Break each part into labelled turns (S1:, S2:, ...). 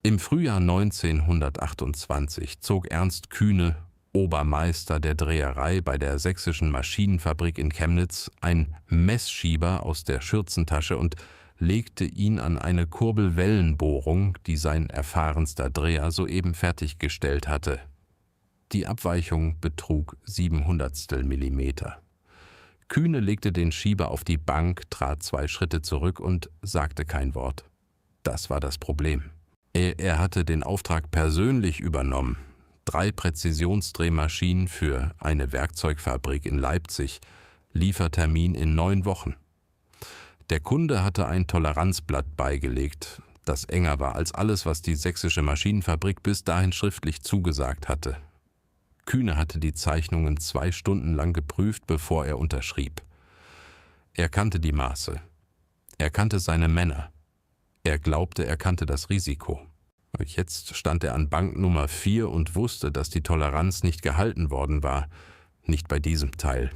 S1: Im Frühjahr 1928 zog Ernst Kühne, Obermeister der Dreherei bei der Sächsischen Maschinenfabrik in Chemnitz, ein Messschieber aus der Schürzentasche und legte ihn an eine Kurbelwellenbohrung, die sein erfahrenster Dreher soeben fertiggestellt hatte. Die Abweichung betrug 0,07 Millimeter. Kühne legte den Schieber auf die Bank, trat 2 Schritte zurück und sagte kein Wort. Das war das Problem. Er hatte den Auftrag persönlich übernommen. 3 Präzisionsdrehmaschinen für eine Werkzeugfabrik in Leipzig, Liefertermin in 9 Wochen. Der Kunde hatte ein Toleranzblatt beigelegt, das enger war als alles, was die Sächsische Maschinenfabrik bis dahin schriftlich zugesagt hatte. Kühne hatte die Zeichnungen 2 Stunden lang geprüft, bevor er unterschrieb. Er kannte die Maße. Er kannte seine Männer. Er glaubte, er kannte das Risiko. Jetzt stand er an Bank Nummer 4 und wusste, dass die Toleranz nicht gehalten worden war. Nicht bei diesem Teil.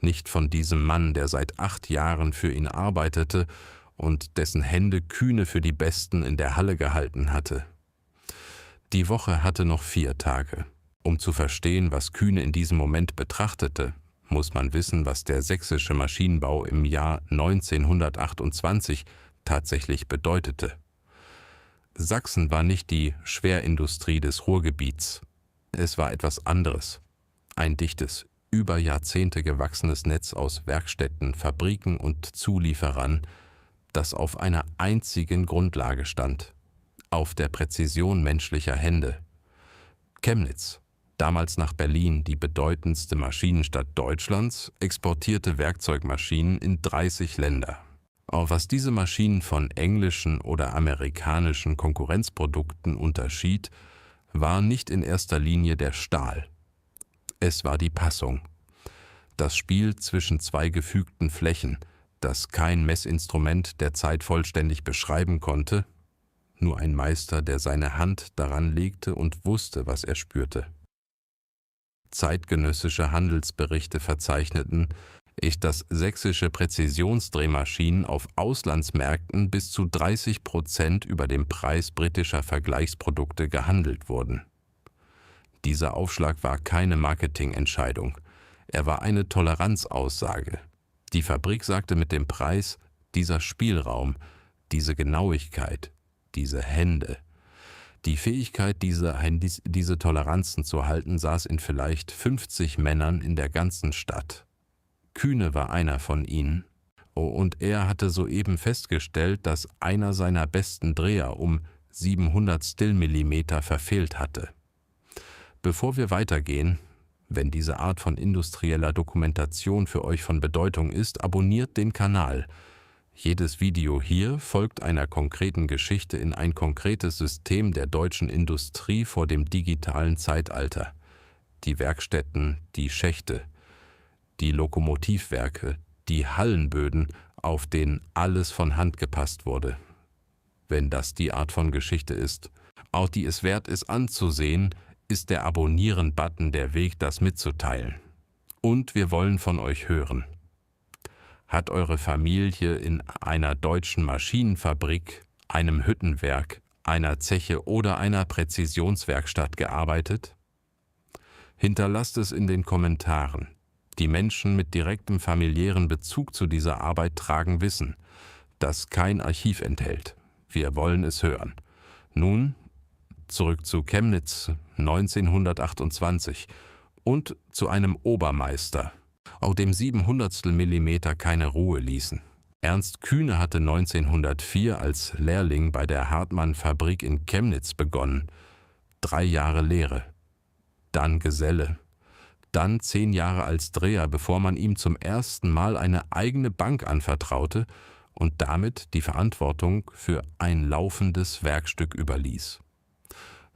S1: Nicht von diesem Mann, der seit 8 Jahren für ihn arbeitete und dessen Hände Kühne für die Besten in der Halle gehalten hatte. Die Woche hatte noch 4 Tage. Um zu verstehen, was Kühne in diesem Moment betrachtete, muss man wissen, was der sächsische Maschinenbau im Jahr 1928 tatsächlich bedeutete. Sachsen war nicht die Schwerindustrie des Ruhrgebiets. Es war etwas anderes. Ein dichtes, über Jahrzehnte gewachsenes Netz aus Werkstätten, Fabriken und Zulieferern, das auf einer einzigen Grundlage stand: auf der Präzision menschlicher Hände. Chemnitz, damals nach Berlin die bedeutendste Maschinenstadt Deutschlands, exportierte Werkzeugmaschinen in 30 Länder. Auch was diese Maschinen von englischen oder amerikanischen Konkurrenzprodukten unterschied, war nicht in erster Linie der Stahl. Es war die Passung. Das Spiel zwischen 2 gefügten Flächen, das kein Messinstrument der Zeit vollständig beschreiben konnte, nur ein Meister, der seine Hand daran legte und wusste, was er spürte. Zeitgenössische Handelsberichte verzeichneten, dass sächsische Präzisionsdrehmaschinen auf Auslandsmärkten bis zu 30% über dem Preis britischer Vergleichsprodukte gehandelt wurden. Dieser Aufschlag war keine Marketingentscheidung, er war eine Toleranzaussage. Die Fabrik sagte mit dem Preis: dieser Spielraum, diese Genauigkeit, diese Hände. Die Fähigkeit, diese Toleranzen zu halten, saß in vielleicht 50 Männern in der ganzen Stadt. Kühne war einer von ihnen, und er hatte soeben festgestellt, dass einer seiner besten Dreher um 0,07 Millimeter verfehlt hatte. Bevor wir weitergehen, wenn diese Art von industrieller Dokumentation für euch von Bedeutung ist, abonniert den Kanal. Jedes Video hier folgt einer konkreten Geschichte in ein konkretes System der deutschen Industrie vor dem digitalen Zeitalter. Die Werkstätten, die Schächte, die Lokomotivwerke, die Hallenböden, auf denen alles von Hand gepasst wurde. Wenn das die Art von Geschichte ist, auch die es wert ist anzusehen, ist der Abonnieren-Button der Weg, das mitzuteilen. Und wir wollen von euch hören. Hat eure Familie in einer deutschen Maschinenfabrik, einem Hüttenwerk, einer Zeche oder einer Präzisionswerkstatt gearbeitet? Hinterlasst es in den Kommentaren. Die Menschen mit direktem familiären Bezug zu dieser Arbeit tragen Wissen, das kein Archiv enthält. Wir wollen es hören. Nun zurück zu Chemnitz 1928 und zu einem Obermeister, auch dem 0,07 Millimeter keine Ruhe ließen. Ernst Kühne hatte 1904 als Lehrling bei der Hartmann-Fabrik in Chemnitz begonnen. 3 Jahre Lehre, dann Geselle, dann 10 Jahre als Dreher, bevor man ihm zum ersten Mal eine eigene Bank anvertraute und damit die Verantwortung für ein laufendes Werkstück überließ.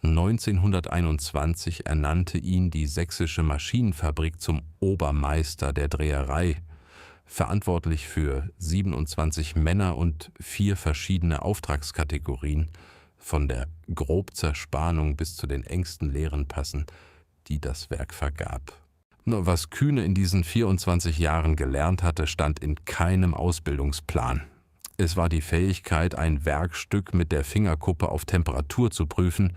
S1: 1921 ernannte ihn die Sächsische Maschinenfabrik zum Obermeister der Dreherei, verantwortlich für 27 Männer und 4 verschiedene Auftragskategorien, von der Grobzerspanung bis zu den engsten leeren Passen, die das Werk vergab. Nur was Kühne in diesen 24 Jahren gelernt hatte, stand in keinem Ausbildungsplan. Es war die Fähigkeit, ein Werkstück mit der Fingerkuppe auf Temperatur zu prüfen,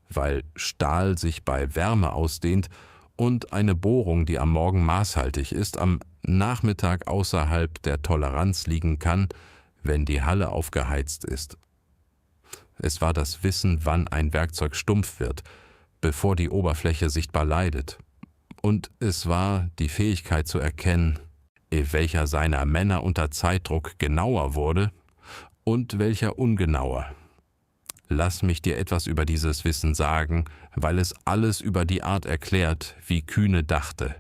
S1: weil Stahl sich bei Wärme ausdehnt, und eine Bohrung, die am Morgen maßhaltig ist, am Nachmittag außerhalb der Toleranz liegen kann, wenn die Halle aufgeheizt ist. Es war das Wissen, wann ein Werkzeug stumpf wird, bevor die Oberfläche sichtbar leidet. Und es war die Fähigkeit zu erkennen, welcher seiner Männer unter Zeitdruck genauer wurde und welcher ungenauer. Lass mich dir etwas über dieses Wissen sagen, weil es alles über die Art erklärt, wie Kühne dachte.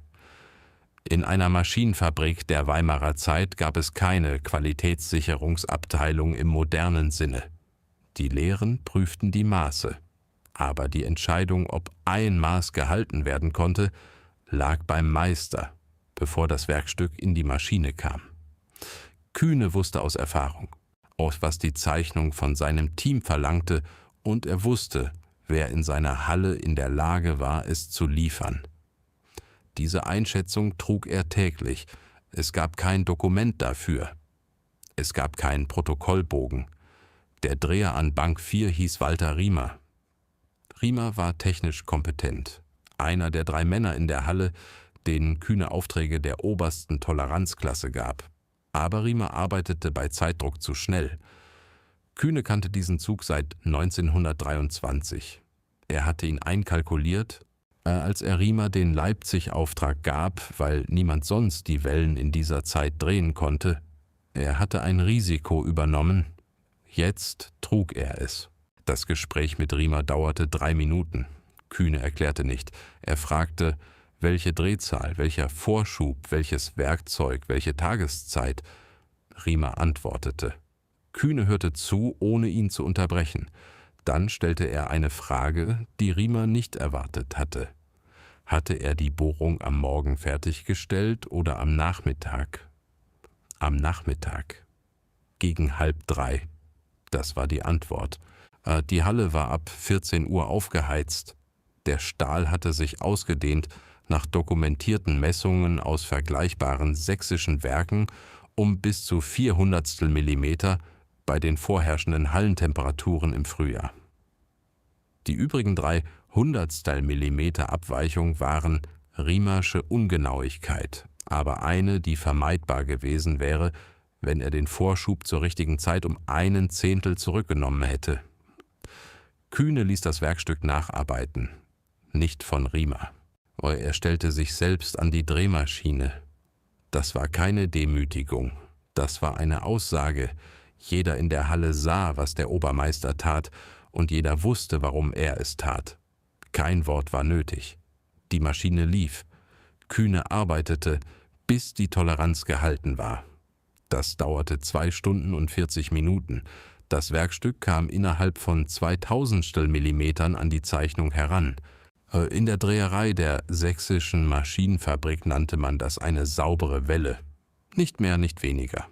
S1: In einer Maschinenfabrik der Weimarer Zeit gab es keine Qualitätssicherungsabteilung im modernen Sinne. Die Lehren prüften die Maße, aber die Entscheidung, ob ein Maß gehalten werden konnte, lag beim Meister, bevor das Werkstück in die Maschine kam. Kühne wusste aus Erfahrung, was die Zeichnung von seinem Team verlangte, und er wusste, wer in seiner Halle in der Lage war, es zu liefern. Diese Einschätzung trug er täglich. Es gab kein Dokument dafür. Es gab keinen Protokollbogen. Der Dreher an Bank 4 hieß Walter Riemer. Riemer war technisch kompetent. Einer der 3 Männer in der Halle, denen Kühne Aufträge der obersten Toleranzklasse gab. Aber Riemer arbeitete bei Zeitdruck zu schnell. Kühne kannte diesen Zug seit 1923. Er hatte ihn einkalkuliert, als er Riemer den Leipzig-Auftrag gab, weil niemand sonst die Wellen in dieser Zeit drehen konnte. Er hatte ein Risiko übernommen. Jetzt trug er es. Das Gespräch mit Riemer dauerte 3 Minuten. Kühne erklärte nicht. Er fragte, welche Drehzahl, welcher Vorschub, welches Werkzeug, welche Tageszeit. Riemer antwortete. Kühne hörte zu, ohne ihn zu unterbrechen. Dann stellte er eine Frage, die Riemer nicht erwartet hatte. Hatte er die Bohrung am Morgen fertiggestellt oder am Nachmittag? Am Nachmittag. Gegen 2:30. Das war die Antwort. Die Halle war ab 14 Uhr aufgeheizt. Der Stahl hatte sich ausgedehnt, nach dokumentierten Messungen aus vergleichbaren sächsischen Werken um bis zu 400 Millimeter bei den vorherrschenden Hallentemperaturen im Frühjahr. Die übrigen 3 Hundertstel Millimeter Abweichung waren Riemersche Ungenauigkeit, aber eine, die vermeidbar gewesen wäre, wenn er den Vorschub zur richtigen Zeit um 1/10 zurückgenommen hätte. Kühne ließ das Werkstück nacharbeiten, nicht von Riemer. Er stellte sich selbst an die Drehmaschine. Das war keine Demütigung, das war eine Aussage. Jeder in der Halle sah, was der Obermeister tat, und jeder wusste, warum er es tat. Kein Wort war nötig. Die Maschine lief. Kühne arbeitete, bis die Toleranz gehalten war. Das dauerte 2 Stunden und 40 Minuten. Das Werkstück kam innerhalb von 2000 Millimetern an die Zeichnung heran. In der Dreherei der sächsischen Maschinenfabrik nannte man das eine saubere Welle. Nicht mehr, nicht weniger.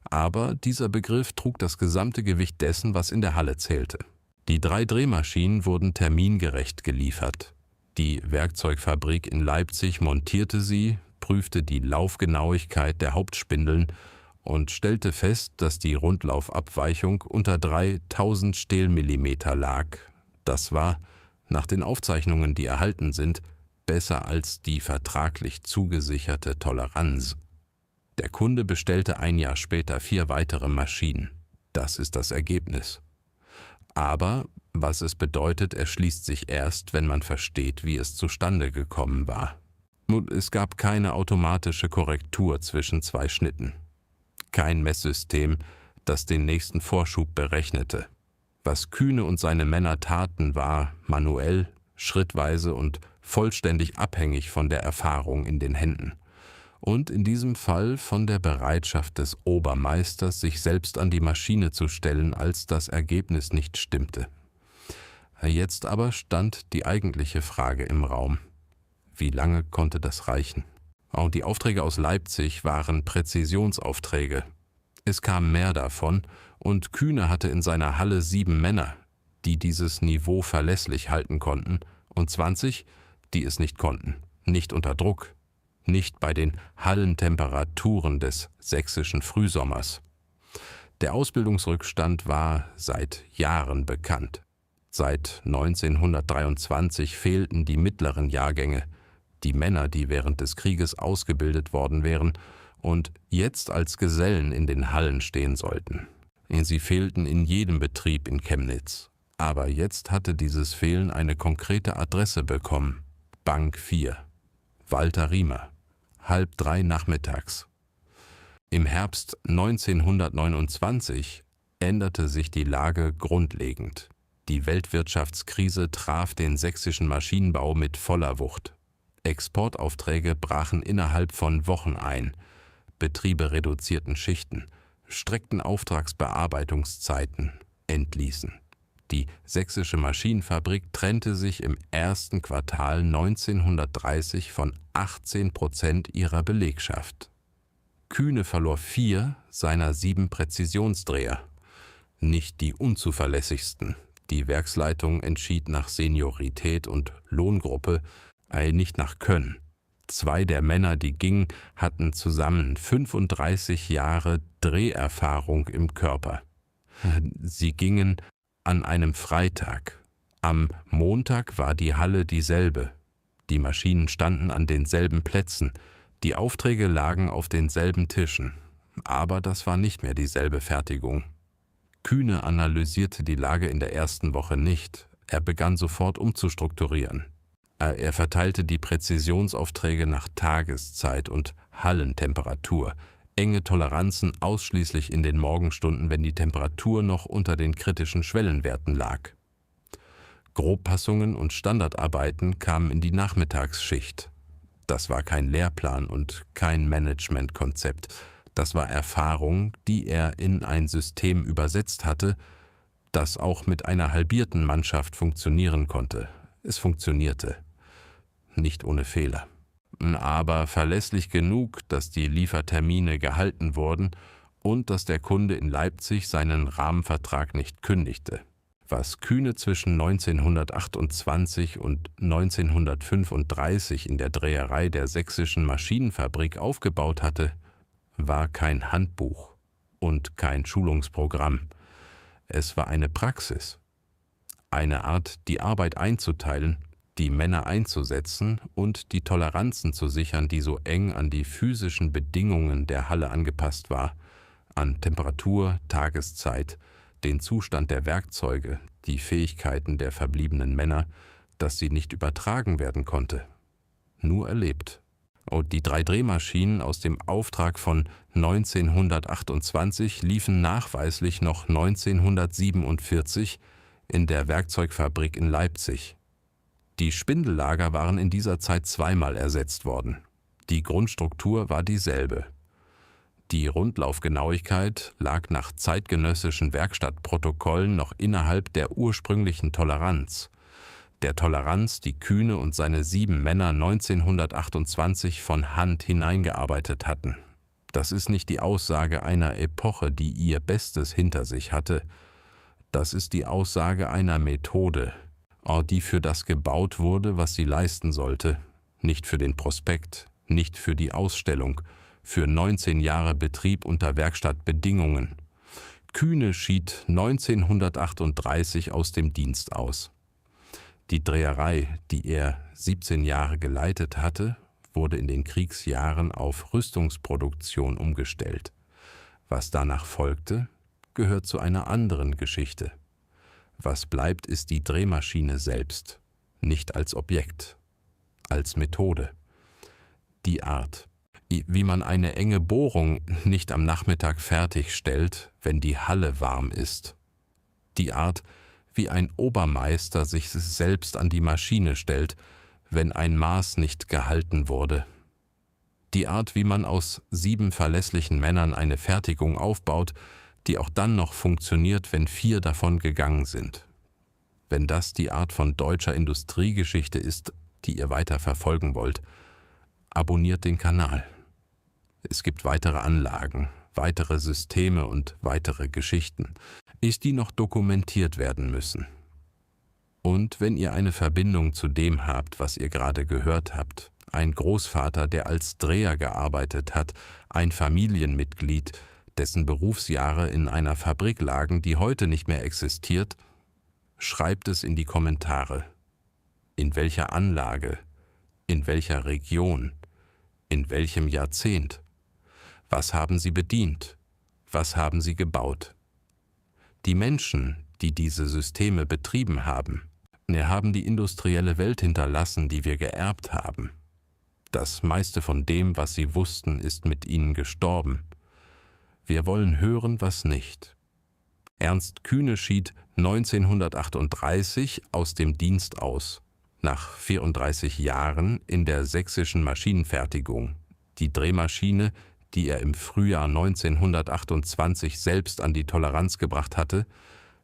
S1: Aber dieser Begriff trug das gesamte Gewicht dessen, was in der Halle zählte. Die 3 Drehmaschinen wurden termingerecht geliefert. Die Werkzeugfabrik in Leipzig montierte sie, prüfte die Laufgenauigkeit der Hauptspindeln und stellte fest, dass die Rundlaufabweichung unter 3000 Stehlmillimeter lag. Das war, nach den Aufzeichnungen, die erhalten sind, besser als die vertraglich zugesicherte Toleranz. Der Kunde bestellte 1 Jahr später 4 weitere Maschinen. Das ist das Ergebnis. Aber was es bedeutet, erschließt sich erst, wenn man versteht, wie es zustande gekommen war. Es gab keine automatische Korrektur zwischen 2 Schnitten. Kein Messsystem, das den nächsten Vorschub berechnete. Was Kühne und seine Männer taten, war manuell, schrittweise und vollständig abhängig von der Erfahrung in den Händen. Und in diesem Fall von der Bereitschaft des Obermeisters, sich selbst an die Maschine zu stellen, als das Ergebnis nicht stimmte. Jetzt aber stand die eigentliche Frage im Raum. Wie lange konnte das reichen? Auch die Aufträge aus Leipzig waren Präzisionsaufträge. Es kam mehr davon, und Kühne hatte in seiner Halle 7 Männer, die dieses Niveau verlässlich halten konnten, und 20, die es nicht konnten, nicht unter Druck, nicht bei den Hallentemperaturen des sächsischen Frühsommers. Der Ausbildungsrückstand war seit Jahren bekannt. Seit 1923 fehlten die mittleren Jahrgänge, die Männer, die während des Krieges ausgebildet worden wären und jetzt als Gesellen in den Hallen stehen sollten. Sie fehlten in jedem Betrieb in Chemnitz. Aber jetzt hatte dieses Fehlen eine konkrete Adresse bekommen. Bank 4. Walter Riemer. 2:30 nachmittags. Im Herbst 1929 änderte sich die Lage grundlegend. Die Weltwirtschaftskrise traf den sächsischen Maschinenbau mit voller Wucht. Exportaufträge brachen innerhalb von Wochen ein. Betriebe reduzierten Schichten, streckten Auftragsbearbeitungszeiten, entließen. Die sächsische Maschinenfabrik trennte sich im ersten Quartal 1930 von 18% ihrer Belegschaft. Kühne verlor 4 seiner 7 Präzisionsdreher. Nicht die unzuverlässigsten. Die Werksleitung entschied nach Seniorität und Lohngruppe, nicht nach Können. 2 der Männer, die gingen, hatten zusammen 35 Jahre Dreherfahrung im Körper. Sie gingen an einem Freitag. Am Montag war die Halle dieselbe. Die Maschinen standen an denselben Plätzen. Die Aufträge lagen auf denselben Tischen. Aber das war nicht mehr dieselbe Fertigung. Kühne analysierte die Lage in der ersten Woche nicht. Er begann sofort umzustrukturieren. Er verteilte die Präzisionsaufträge nach Tageszeit und Hallentemperatur. Enge Toleranzen ausschließlich in den Morgenstunden, wenn die Temperatur noch unter den kritischen Schwellenwerten lag. Grobpassungen und Standardarbeiten kamen in die Nachmittagsschicht. Das war kein Lehrplan und kein Managementkonzept. Das war Erfahrung, die er in ein System übersetzt hatte, das auch mit einer halbierten Mannschaft funktionieren konnte. Es funktionierte. Nicht ohne Fehler. Aber verlässlich genug, dass die Liefertermine gehalten wurden und dass der Kunde in Leipzig seinen Rahmenvertrag nicht kündigte. Was Kühne zwischen 1928 und 1935 in der Dreherei der sächsischen Maschinenfabrik aufgebaut hatte, war kein Handbuch und kein Schulungsprogramm. Es war eine Praxis, eine Art, die Arbeit einzuteilen, die Männer einzusetzen und die Toleranzen zu sichern, die so eng an die physischen Bedingungen der Halle angepasst war, an Temperatur, Tageszeit, den Zustand der Werkzeuge, die Fähigkeiten der verbliebenen Männer, dass sie nicht übertragen werden konnte. Nur erlebt. Und die 3 Drehmaschinen aus dem Auftrag von 1928 liefen nachweislich noch 1947 in der Werkzeugfabrik in Leipzig. Die Spindellager waren in dieser Zeit 2-mal ersetzt worden. Die Grundstruktur war dieselbe. Die Rundlaufgenauigkeit lag nach zeitgenössischen Werkstattprotokollen noch innerhalb der ursprünglichen Toleranz. Der Toleranz, die Kühne und seine 7 Männer 1928 von Hand hineingearbeitet hatten. Das ist nicht die Aussage einer Epoche, die ihr Bestes hinter sich hatte. Das ist die Aussage einer Methode, die für das gebaut wurde, was sie leisten sollte. Nicht für den Prospekt, nicht für die Ausstellung, für 19 Jahre Betrieb unter Werkstattbedingungen. Kühne schied 1938 aus dem Dienst aus. Die Dreherei, die er 17 Jahre geleitet hatte, wurde in den Kriegsjahren auf Rüstungsproduktion umgestellt. Was danach folgte, gehört zu einer anderen Geschichte. Was bleibt, ist die Drehmaschine selbst, nicht als Objekt, als Methode. Die Art, wie man eine enge Bohrung nicht am Nachmittag fertigstellt, wenn die Halle warm ist. Die Art, wie ein Obermeister sich selbst an die Maschine stellt, wenn ein Maß nicht gehalten wurde. Die Art, wie man aus 7 verlässlichen Männern eine Fertigung aufbaut, die auch dann noch funktioniert, wenn 4 davon gegangen sind. Wenn das die Art von deutscher Industriegeschichte ist, die ihr weiter verfolgen wollt, abonniert den Kanal. Es gibt weitere Anlagen, weitere Systeme und weitere Geschichten, die noch dokumentiert werden müssen. Und wenn ihr eine Verbindung zu dem habt, was ihr gerade gehört habt, ein Großvater, der als Dreher gearbeitet hat, ein Familienmitglied, dessen Berufsjahre in einer Fabrik lagen, die heute nicht mehr existiert, schreibt es in die Kommentare. In welcher Anlage? In welcher Region? In welchem Jahrzehnt? Was haben Sie bedient? Was haben Sie gebaut? Die Menschen, die diese Systeme betrieben haben, haben die industrielle Welt hinterlassen, die wir geerbt haben. Das meiste von dem, was sie wussten, ist mit ihnen gestorben. Wir wollen hören, was nicht. Ernst Kühne schied 1938 aus dem Dienst aus, nach 34 Jahren in der sächsischen Maschinenfertigung. Die Drehmaschine, die er im Frühjahr 1928 selbst an die Toleranz gebracht hatte,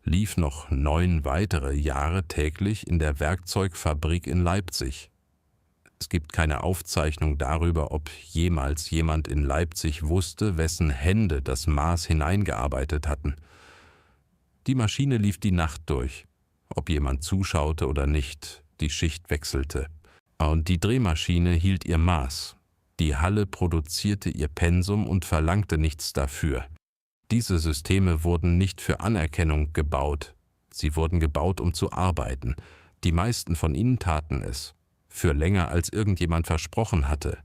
S1: lief noch 9 weitere Jahre täglich in der Werkzeugfabrik in Leipzig. Es gibt keine Aufzeichnung darüber, ob jemals jemand in Leipzig wusste, wessen Hände das Maß hineingearbeitet hatten. Die Maschine lief die Nacht durch. Ob jemand zuschaute oder nicht, die Schicht wechselte. Und die Drehmaschine hielt ihr Maß. Die Halle produzierte ihr Pensum und verlangte nichts dafür. Diese Systeme wurden nicht für Anerkennung gebaut. Sie wurden gebaut, um zu arbeiten. Die meisten von ihnen taten es. Für länger als irgendjemand versprochen hatte.